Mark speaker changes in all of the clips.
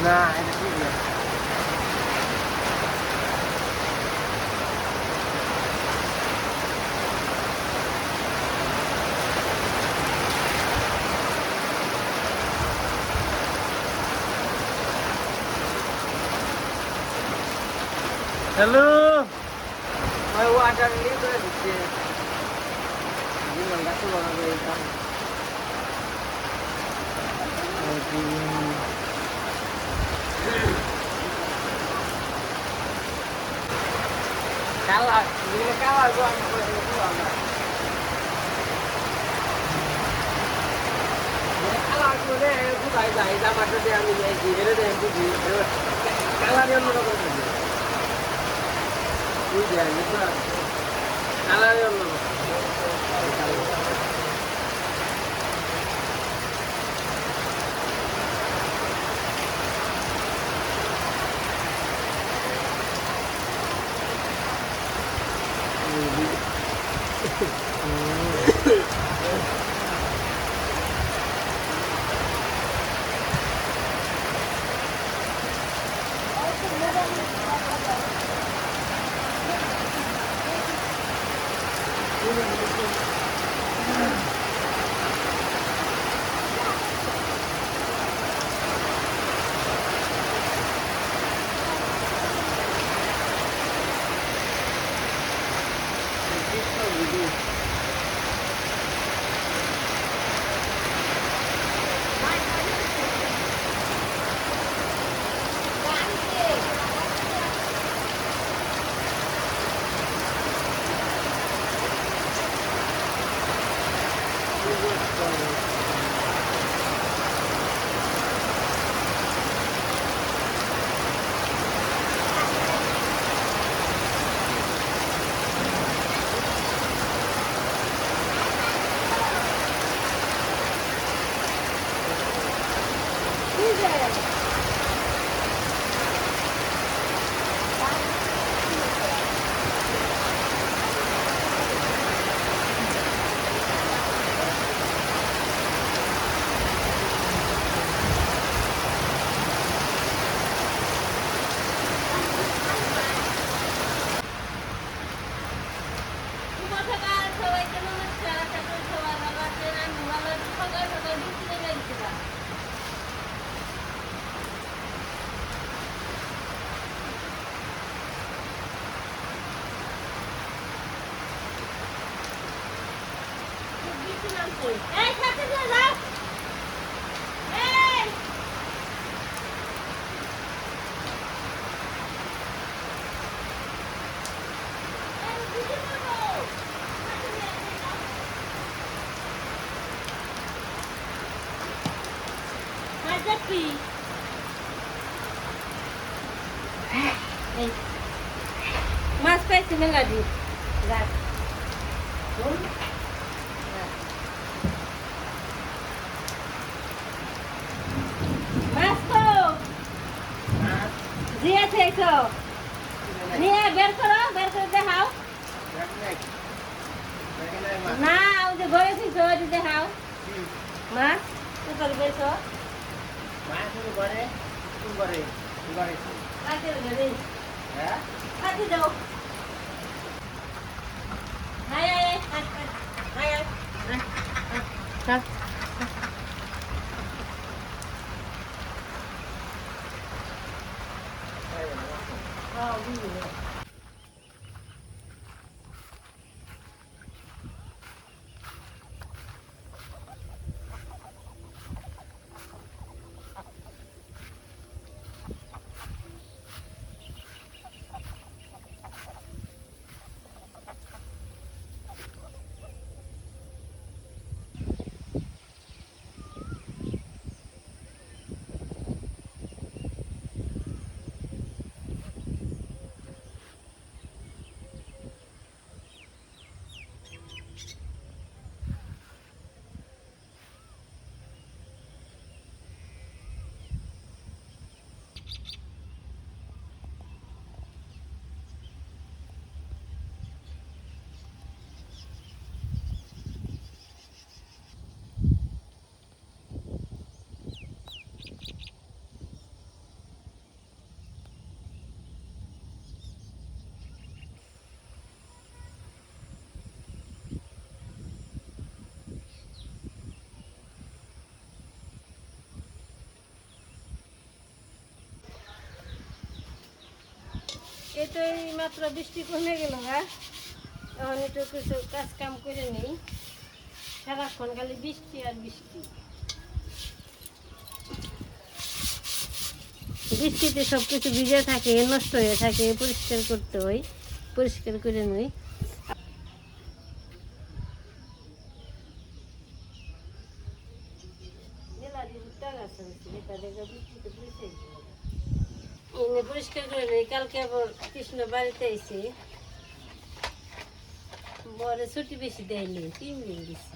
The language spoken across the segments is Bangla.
Speaker 1: না এটা ঠিক না। হ্যালো ভাই ওয়াটার নিয়ে করে দিচ্ছে জীবন গাছ বানাবে এটা কালা যেগুলো কালা গো আমি করে দেবো আমরা কালা করে কোথায় যাই জামাটা দিয়ে আমি যাই ঘিরে দেয় বুঝি কালার অন্যরকম বুঝি কালার অন্যরকম
Speaker 2: মাছ পাইছি মেলাদি রাত মাছ তো দিয়েছে তো নিয়ে বের করে দেখাও না ওই যে ঘরে ছিল ওই যে দেখাও মাছ কোথায় বেরছো
Speaker 1: মাছ ঘরে ঘরে ঘরে
Speaker 2: কাছে ঘরে
Speaker 1: হ্যাঁ
Speaker 2: কাছে যাও হাই হাই হাই হাই চল Oh, really? এই তো এই মাত্র বৃষ্টি কমে গেল গা, এখন একটু কিছু কাজ কাম করে নেই। সারাক্ষণ খালি বৃষ্টি আর বৃষ্টি, বৃষ্টিতে সব কিছু ভিজে থাকে, নষ্ট হয়ে থাকে, পরিষ্কার করতে হয়, পরিষ্কার করে নই। পরিষ্কার করে নেই। কালকে আবার কৃষ্ণ বাড়িতে এসে বরে ছুটি বেশি দেয়নি, 3 দিন দিচ্ছে।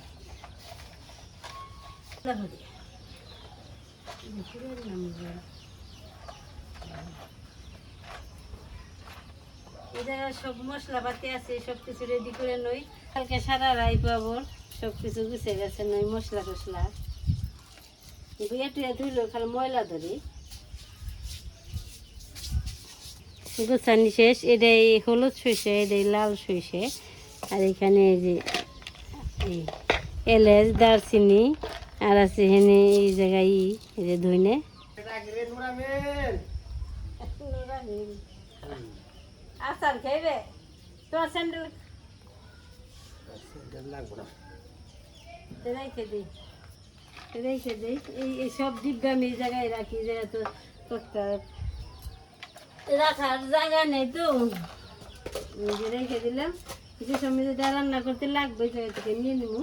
Speaker 2: এই জায়গায় সব মশলাপাতি আছে, সব কিছু রেডি করে নই। কালকে সারা রাই পাবো, সব কিছু গুছিয়ে গেছে নই, মশলা টসলা এটুয়া ধুইলো, খালি ময়লা ধরি গুছানি শেষ। এটাই হলুদ সইষে, এটাই লাল সইষে, আর এখানে এই যে এলাচ, দারচিনি, আর আছে এখানে এই জায়গায় এই যে ধইনে। আচার খাইবে তোমার স্যান্ডেল রেখে দিই, রেখে দিই। এই সব ডিব্বা আমি এই জায়গায় রাখি, যেহেতু রাখার জায়গা নেই তো রেখে দিলাম। কিছু সময় যদি রান্না করতে লাগবে জায়গা থেকে নিয়ে নেব।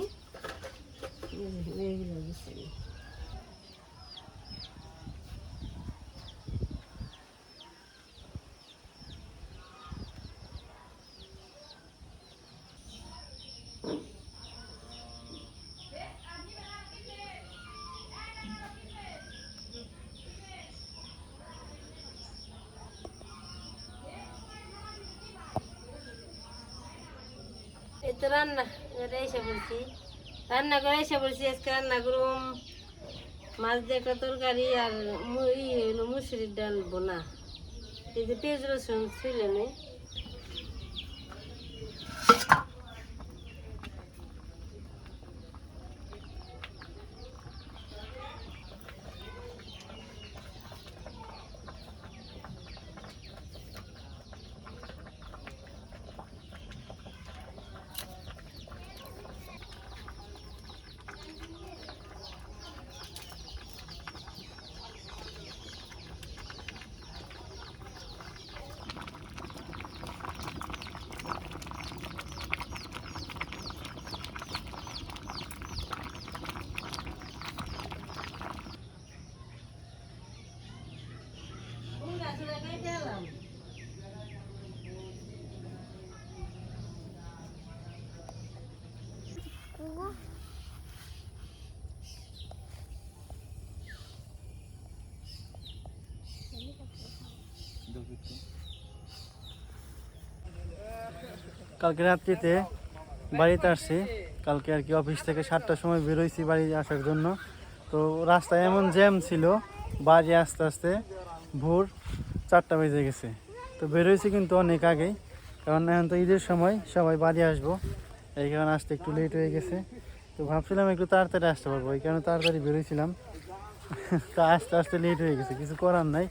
Speaker 2: এই তো রান্না করে এসে বলছি, রান্না করে এসে বলছি। আজকে রান্না করুম মাছ দিয়ে একটা তরকারি, আর হলো মুসুরির ডাল বোনা। এই যে পেঁয়াজ রসুন ছিল নেই।
Speaker 3: কালকে রাত্রিতে বাড়িতে আসছি। কালকে আর কি অফিস থেকে 7টার সময় বেরোইছি বাড়ি আসার জন্য। তো রাস্তায় এমন জ্যাম ছিল, বাড়ি আস্তে আস্তে ভোর 4টা বেজে গেছে। তো বেরোইছি কিন্তু অনেক আগেই, কারণ এখন তো ঈদের সময়, সবাই বাড়ি আসবো, এই কারণে আসতে একটু লেট হয়ে গেছে। তো ভাবছিলাম একটু তাড়াতাড়ি আসতে পারবো, এই কারণে তাড়াতাড়ি বেরোইছিলাম। তা আস্তে আস্তে লেট হয়ে গেছে, কিছু করার নাই।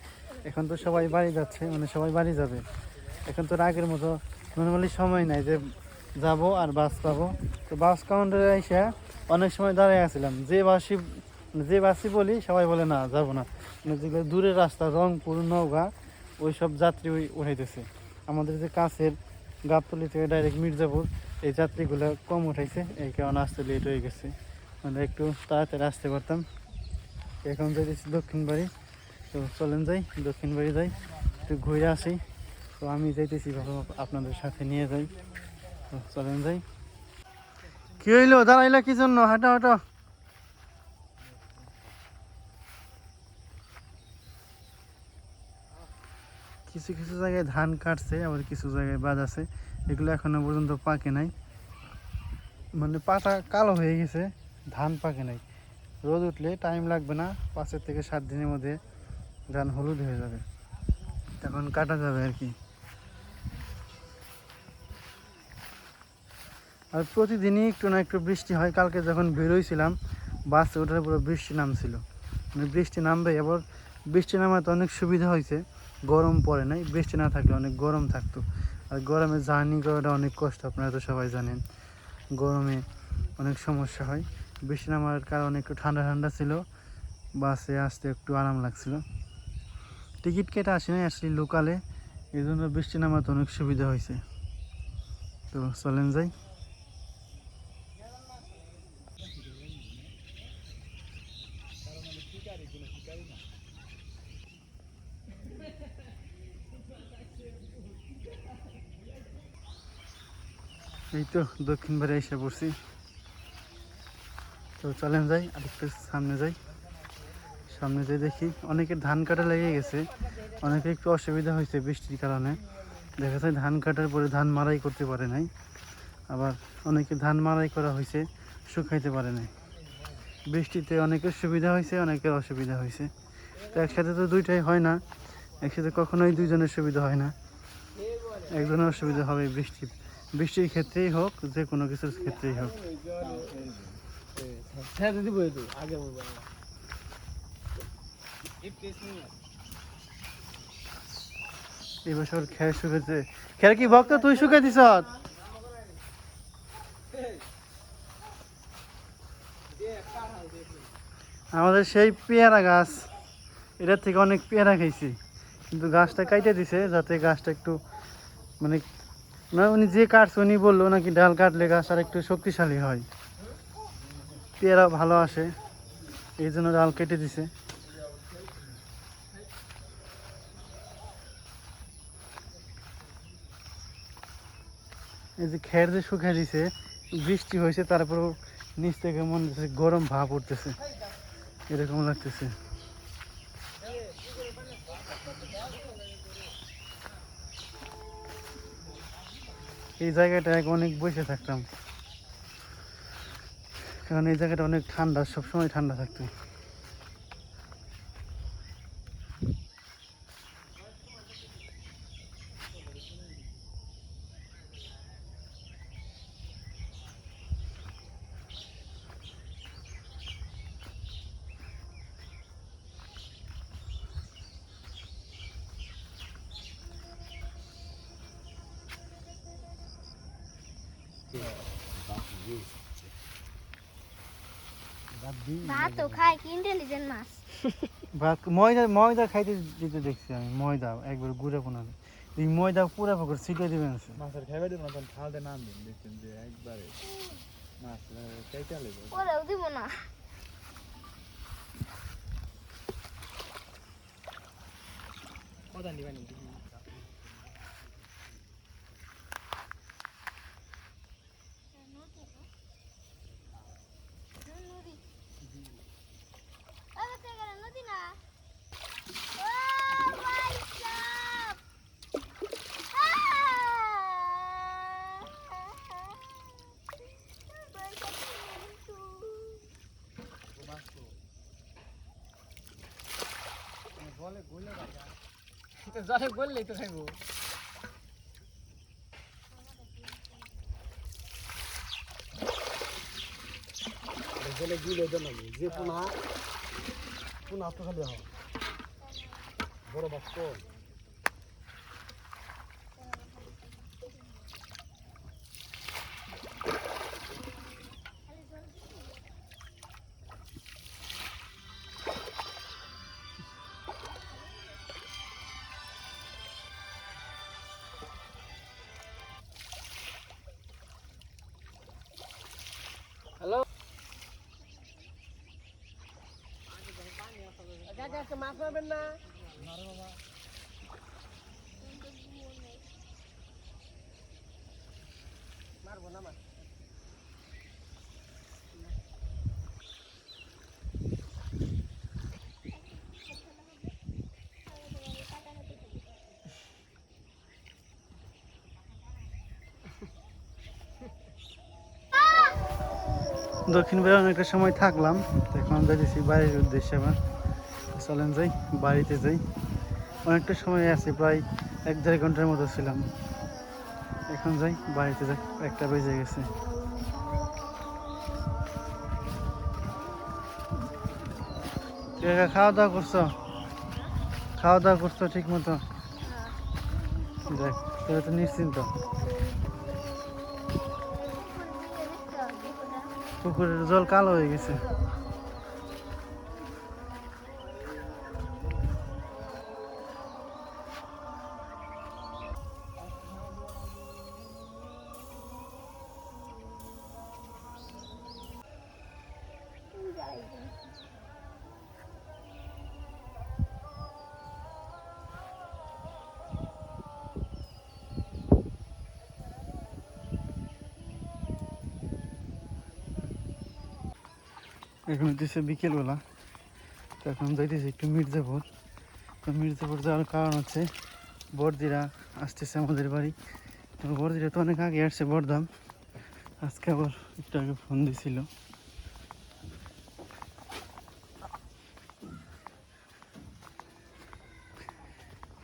Speaker 3: এখন তো সবাই বাড়ি যাচ্ছে, মানে সবাই বাড়ি যাবে। এখন তো আগের মতো নর্মালি সময় নাই যে যাব আর বাস পাবো। তো বাস কাউন্টারে এসে অনেক সময় দাঁড়িয়ে আসছিলাম, যে বাসই বলি সবাই বলে না যাব না। মানে যেগুলো দূরের রাস্তা, রংপুর, নওগাঁ, ওই সব যাত্রী উঠাইতেছে। আমাদের যে কাছের গাবতলী থেকে ডাইরেক্ট মির্জাপুর, এই যাত্রীগুলো কম উঠাইছে, এই কারণে আসতে লেট হয়ে গেছে। মানে একটু তাড়াতাড়ি আসতে পারতাম। এখন যাইতেছি দক্ষিণ বাড়ি। তো চলেন যাই, দক্ষিণ বাড়ি যাই, একটু ঘুরে আসি। তো আমি যাইতেছি, আপনাদের সাথে নিয়ে যাই। তো চলেন যাই। কি হইলো, দাঁড়াইলা কি জন্য? হাঁটো হাঁটো। কিছু কিছু জায়গায় ধান কাটছে, আবার কিছু জায়গায় বাদ আছে, এগুলো এখনো পর্যন্ত পাকে নাই। মানে পাতা কালো হয়ে গেছে, ধান পাকে নাই। রোদ উঠলে টাইম লাগবে না, 5 থেকে 7 দিনের মধ্যে ধান হলুদ হয়ে যাবে, তখন কাটা যাবে আর কি। আর প্রতিদিনই একটু না একটু বৃষ্টি হয়। কালকে যখন বেরোইছিলাম বাসে, ওঠার পুরো বৃষ্টি নামছিল। মানে বৃষ্টি নামবে, এবার বৃষ্টি নামাতে অনেক সুবিধা হয়েছে। গরম পড়ে নাই, বৃষ্টি না থাকলে অনেক গরম থাকতো। আর গরমে জার্নি করাটা অনেক কষ্ট, আপনারা তো সবাই জানেন। গরমে অনেক সমস্যা হয়। বৃষ্টি নামার কারণে একটু ঠান্ডা ঠান্ডা ছিল, বাসে আসতে একটু আরাম লাগছিল। টিকিট কেটে আসি না, আসলে লোকালে, এই জন্য বৃষ্টি নামাতে অনেক সুবিধা হয়েছে। তো চলেন যাই। এই তো দক্ষিণ বাড়ি এসে পড়ছি। তো চলেন যাই, আরেকটু সামনে যাই। সামনে যাই দেখি অনেকের ধান কাটা লেগে গেছে, অনেকের একটু অসুবিধা হয়েছে বৃষ্টির কারণে। দেখা যায় ধান কাটার পরে ধান মাড়াই করতে পারে নাই, আবার অনেকে ধান মাড়াই করা হয়েছে শুকাইতে পারে নাই। বৃষ্টিতে অনেকের সুবিধা হয়েছে, অনেকের অসুবিধা হয়েছে। তো একসাথে তো দুইটাই হয় না, একসাথে কখনোই দুইজনের সুবিধা হয় না, একজনের অসুবিধা হবে। বৃষ্টির ক্ষেত্রেই হোক, যে কোনো কিছুর ক্ষেত্রেই হোক। এই বছর খের শুকেছে। খের কি ভক্ত তুই শুকে দিস? আমাদের সেই পেয়ারা গাছ, এটার থেকে অনেক পেয়ারা খাইছি, কিন্তু গাছটা কাইটে দিছে যাতে গাছটা একটু মানে, না উনি যে কাটছে উনি বললো নাকি ডাল কাটলে গাছ আর একটু শক্তিশালী হয়, পেয়ারা ভালো আসে, এই জন্য ডাল কেটে দিছে। এই যে খের যে শুকিয়ে দিছে, বৃষ্টি হয়েছে তারপরেও নিচ থেকে মনে হচ্ছে গরম ভাব উঠতেছে, এরকম লাগতেছে। এই জায়গাটায় অনেক বসে থাকতাম, কারণ এই জায়গাটা অনেক ঠান্ডা, সবসময় ঠান্ডা থাকতো।
Speaker 4: ভাত তো খায় কি ইন্টেলিজেন্ট মাছ।
Speaker 3: ভাত ময়দা ময়দা খাইতে দিতে দেখছি আমি, ময়দা একবার গুঁড়া পোনালে এই ময়দা পুরা পুকুর ছিটে দিবেন।
Speaker 5: মাছের খাইবে দিব না, তখন খালতে নাম দিন, দেখছেন যে একবারে মাছ চাইতে লেগে
Speaker 4: ওরেও দিব না।
Speaker 5: কথা নিবেন।
Speaker 4: নদী না। ও ভাই সাহেব।
Speaker 1: জলে বললেই তো খাইবো। জলে গিলে দেন যে পোনা পোনা তো খালি হয় বড় বাক্স। হ্যালো আজকে মাছ মারবেন না? মারবো না মাছ।
Speaker 3: দক্ষিণ বেলা অনেকটা সময় থাকলাম, তো এখন যাইতেছি বাড়ির উদ্দেশ্যে। আবার চলেন যাই, বাড়িতে যাই। অনেকটা সময় আছে, প্রায় 1-1.5 ঘন্টার মতো ছিলাম। এখন যাই বাড়িতে, যাই 1টা বেজে গেছে। খাওয়া দাওয়া করছো? খাওয়া দাওয়া করছো ঠিক মতো? দেখ তোরা তো নিশ্চিন্ত। পুকুরের জল কালো হয়ে গেছে। এখন হচ্ছে বিকেলবেলা, তো এখন যাইতেছি একটু মির্জাপুর। তো মির্জাপুর যাওয়ার কারণ হচ্ছে বড়দিরা আসতেছে আমাদের বাড়ি। তো বড়দিরা তো অনেক আগে আসছে বড়দাম, আজকে আবার একটু আগে ফোন দিছিল।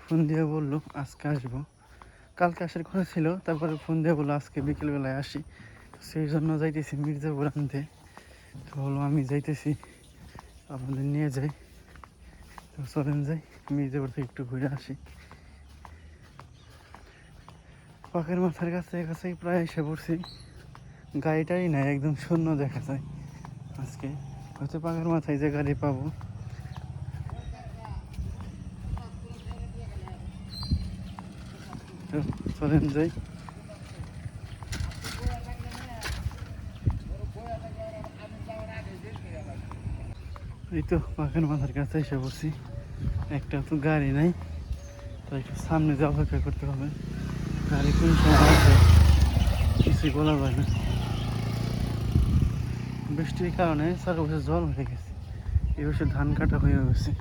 Speaker 3: ফোন দিয়ে বললো আজকে আসবো, কালকে আসার কথা ছিল, তারপরে ফোন দিয়ে বললো আজকে বিকেলবেলায় আসি। সেই জন্য যাইতেছি মির্জাপুর আনতে। তো বললো আমি যাইতেছি, আপনাদের নিয়ে যাই। তো চলেন যাই, মির্জাপুর থেকে একটু ঘুরে আসি। পাখের মাথার কাছে কাছেই প্রায় এসে পড়ছি, গাড়িটাই নাই, একদম শূন্য দেখা যায় আজকে। হয়তো পাখের মাথায় যে গাড়ি পাবো। তো চলেন যাই। এই তো পাখের মাথার কাছে এসে পড়ছি, একটা তো গাড়ি নাই, তো একটু সামনে যে অপেক্ষা করতে হবে। গাড়ি কোন সময় আছে কিছুই বলা যায় না। বৃষ্টির কারণে চারপাশে জল হয়ে গেছে, এই বছর ধান কাটা হয়ে গেছে।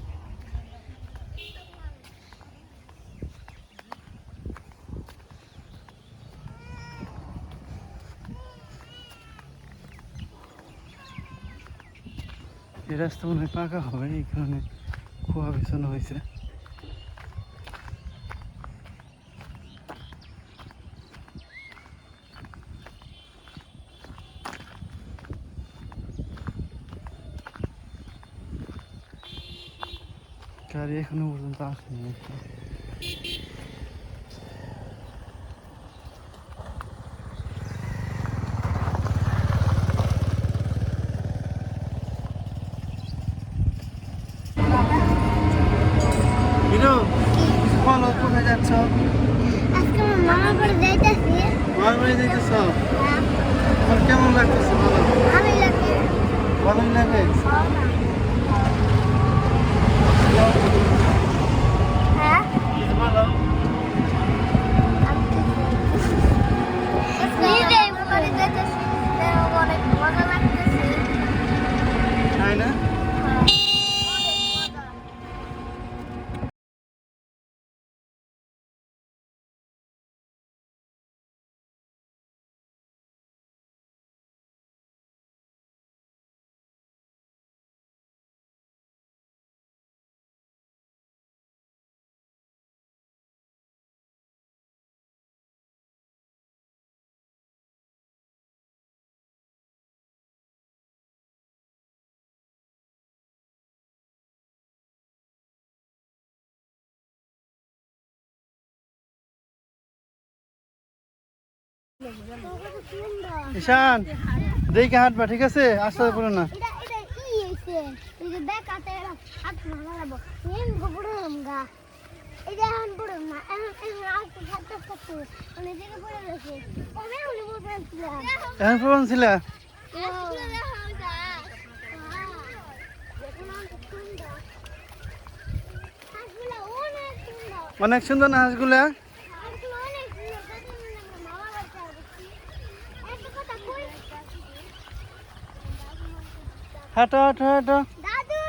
Speaker 3: এই রাস্তা মনে হয় পাকা হবে, এই কারণে কুয়া বিছানো হয়েছে। গাড়ি এখনো পর্যন্ত আসেনি। হিরো বলো কোথায় যাচ্ছ?
Speaker 4: আজকে আমার মামা বাড়ি যাইতেছি।
Speaker 3: মামার বাড়ি যাইতেছ? তোমার কেমন লাগতেছে বলো?
Speaker 4: ভালোই লাগে।
Speaker 3: ভালোই লাগে?
Speaker 4: হ্যাঁ
Speaker 3: কিছু বলো।
Speaker 4: বাড়ি যাইতেছি, অনেক মজা লাগতেছে।
Speaker 3: তাই না? ঈশান দেখে হাঁটবা, ঠিক আছে? আস্তে আস্তে পড়ো না।
Speaker 4: এটা কি হইছে? এই যে দেখ আতে হাত মারাবো। নিন গোবরম গা। এই যে এখন পড়ো না। এখন আর তো হাতটা করতে। মানে যেটা পড়ে গেছে। আমি উনি বলছিলাম।
Speaker 3: এখন প্রবণ ছিল?
Speaker 4: হাসগুলো দেখা যায়। দেখুন অনেক সুন্দর। হাসগুলো অনেক সুন্দর।
Speaker 3: অনেক সুন্দর না হাঁসগুলা?
Speaker 4: হাসগুলো অনেক সুন্দর। তাদের মামা বাড়িতে আসছি। একটা কথা কই।
Speaker 3: হাঁটো হাঁটো হাঁটো।
Speaker 4: দাদু!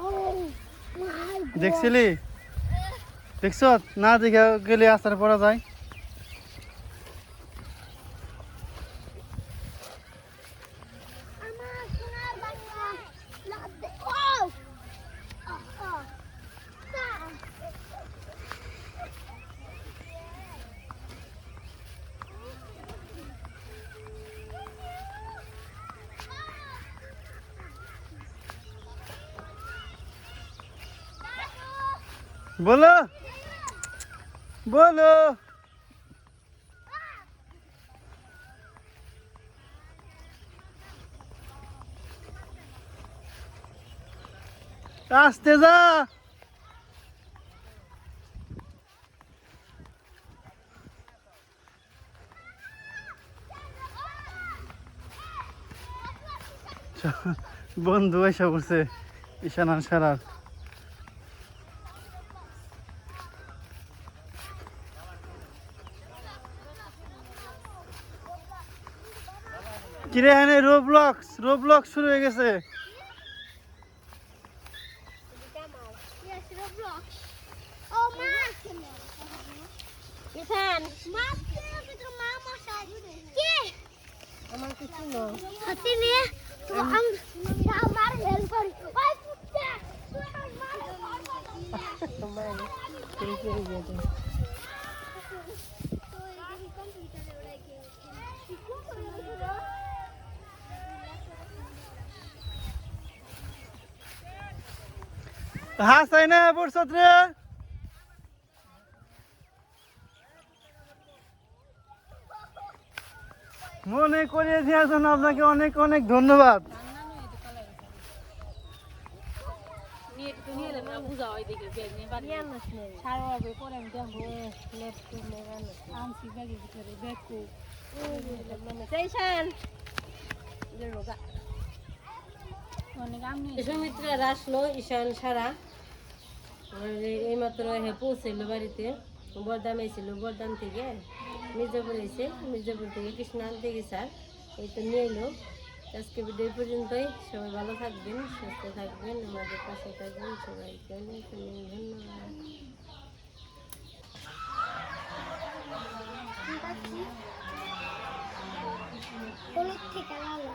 Speaker 4: ও মাই গড!
Speaker 3: দেখছিলি? দেখছ? না দেখে গেলে আসার পড়া যায়।
Speaker 4: আমার সোনার বাচ্চা লাভ দে। ও! ও! তা! দাদু!
Speaker 3: বলো বলো। আসতে যা। বন্ধু এসে পড়ছে ঈশান আর সারার। কিরে এখানে রোবলক্স শুরু হয়ে গেছে।
Speaker 4: Yes, Roblox. Oh, ma.
Speaker 2: ঈশান
Speaker 4: Ma, kita mama saja. Ke?
Speaker 2: আমার কিছু না
Speaker 4: Hati ni. Tu ang sabar helper. Oi, putra. Tu ang mar.
Speaker 2: তোমার কেড়ে কেড়ে যেতে
Speaker 3: হাসাই না পড়ছত রে। মনে করিয়ে দেওয়ার জন্য আপনাকে অনেক অনেক ধন্যবাদ।
Speaker 2: সুমিত্রা আসলো ঈশান সারা এইমাত্র পৌঁছাইলো বাড়িতে। বরদাম এসেছিল, বরদাম থেকে মির্জাপুর এসে, মির্জাপুর থেকে কৃষ্ণ আনতে গেছে। আর এই তো নিয়ে এলো। আজকে ভিডিও পর্যন্তই। সবাই ভালো থাকবেন, সুস্থ থাকবেন, আমাদের পাশে থাকবেন। সবাইকে অনেক অনেক ধন্যবাদ।
Speaker 4: Hulup kita lalu.